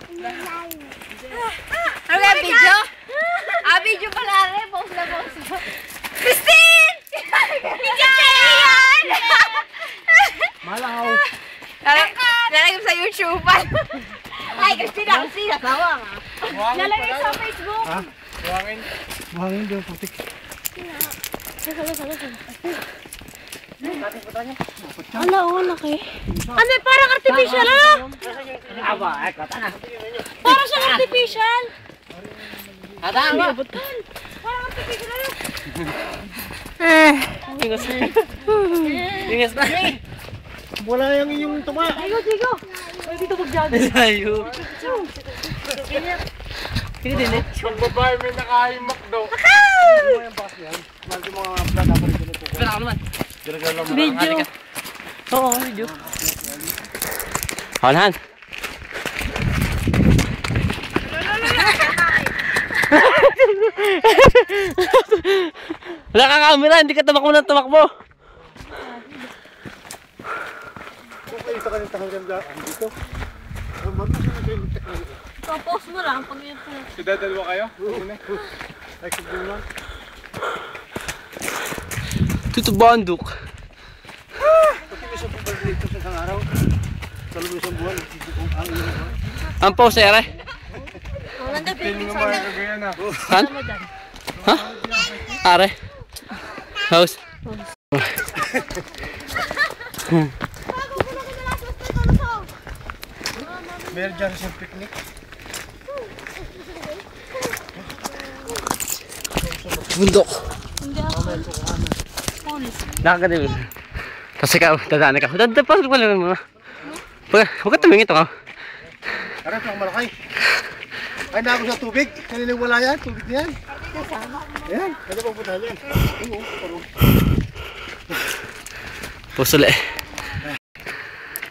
Ano kaya video? Video pala rin. Pause na pause. Christine! Hindi yan! Malaw. Lalagay sa YouTube. Ay, Christine ako siya. Tawa nga. Lalagay sa Facebook. Ha? Buhangin. Buhangin daw, putik. Ano, laki. Ano, parang artificial, ano? Aba, ay, kata na. Parang siyang artificial. Kata nga. Parang artificial, ano? Ingas na. Ingas na. Wala yung inyong tuma. Digo. Pwede dito mag-jogging. Layo. Hindi din eh. Yung babae may nakahimak daw. Ano mo yung bakas niyan? Mahal yung mga vlog dapat ganito. Pero ako naman. Video. Oo, video. Hanahan. Wala kang camera, hindi ka tumakbo ng tumakbo. Okay, isa ka ng tangang dito. Pause mo lang pag yun. Dadalwa kayo? Ay, siguro lang. Tuto banduk. Pati may isang pabalik dito sa isang araw. Sa loob isang buwan. Ang ino ba? Ang pause, ere? Walang na Tingin mo mga kagayan na. Han? Ha? Are? House? Meron dyan sa picnic. Bundok. Hindi ako. Nakakadilig. Kasi ka, dadaan ka. Pasok pa lang mo. Huwag ka tumingin ito ka. Aray, pang malaki. Ay, naabos sa tubig. Kanina wala yan. Tubig na yan. Ayan. Kaya pang puntahan yan. Pusuli.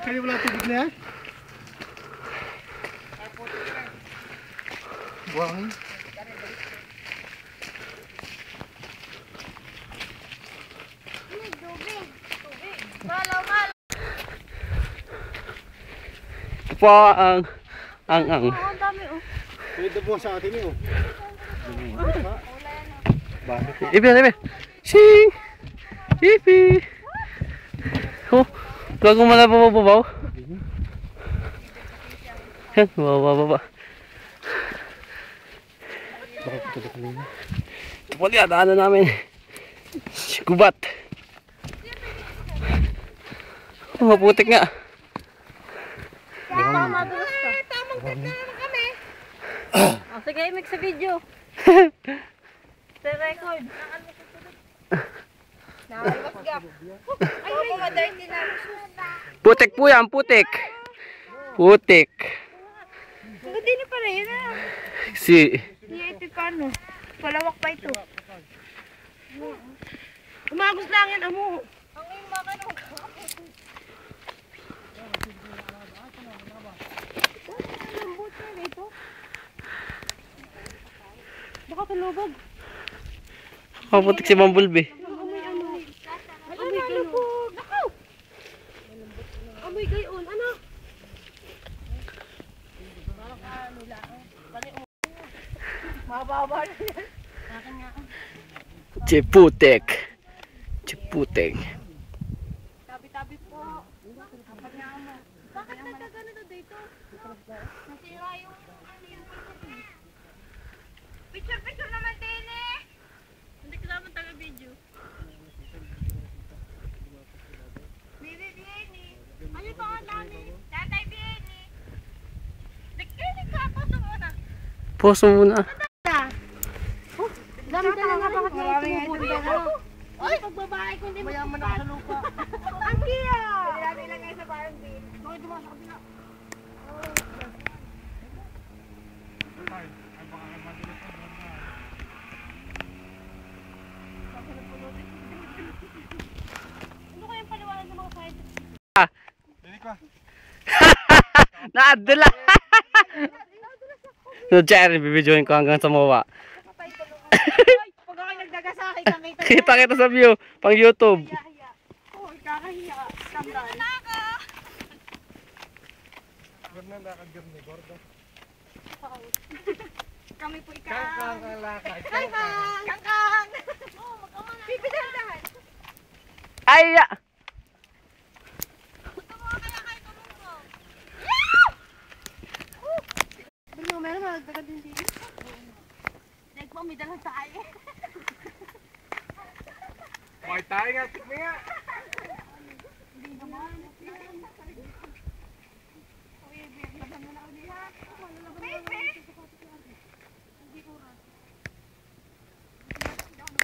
Kanina wala tubig na yan. Buhangin. Ito po ang Ang dami, oh. Pwede buwan sa atin eh. Bakit? Ibe. Shing! Ipi! Oh, bago mo na bababaw. Yan, bababa. Bakit ito na kanina? Ito po liya, daanan namin. Gubat. Oh, maputik nga. Madulas ka. Tamang tit na naman kami. Sige, mix sa video. Sa record. Nakalipas ay, madarti na. Putik po yan, putik. Putik. Hindi na pala yun, ah. Si... Hindi ito paano. Palawak pa ito. Umagos lang yan, amo. Ang iyong makanong. Baka tulubog. Maputik si Bumblebee. Amoy ano. Amoy galubog. Nakaw! Amoy gayon. Ano? Mababa na yan. Akin nga. Chiputik. Chiputik. Tabi-tabi po. Apat nga mo. Bakit nagkaganito dito? Nasira yung ano yung picture naman din eh. Hindi ko naman taga-video. Bibi Bieni. Ano pa ang dami? Tatay Bieni. Nagkinig ka. Paso muna. Poso muna. Dami talaga bakit may tumubuti na. Ay, pagbabae ko hindi Mayaman ako sa lupa. Ang kiya! Pwede natin ilagay sa parang bin. Bakit dumaan sa kabila? Ano kayang paliwanag ng mga side? Dili ka. Naadula. So, Jerry, bibidyoin ko hanggang sa mawa. Pag ako nagdaga sa akin, nakita Kita sa view, pang YouTube. hiya. Oh, kakahiya. Skandal. Ganda, nakagirni, gordo. Kami po ikaw. Kangkang lakad. Kangkang! Kangkang! Pipidahan. Ay! Meron magdagan din dito. Dahil po, may dalang tayo. Okay tayo nga. Tignan nga.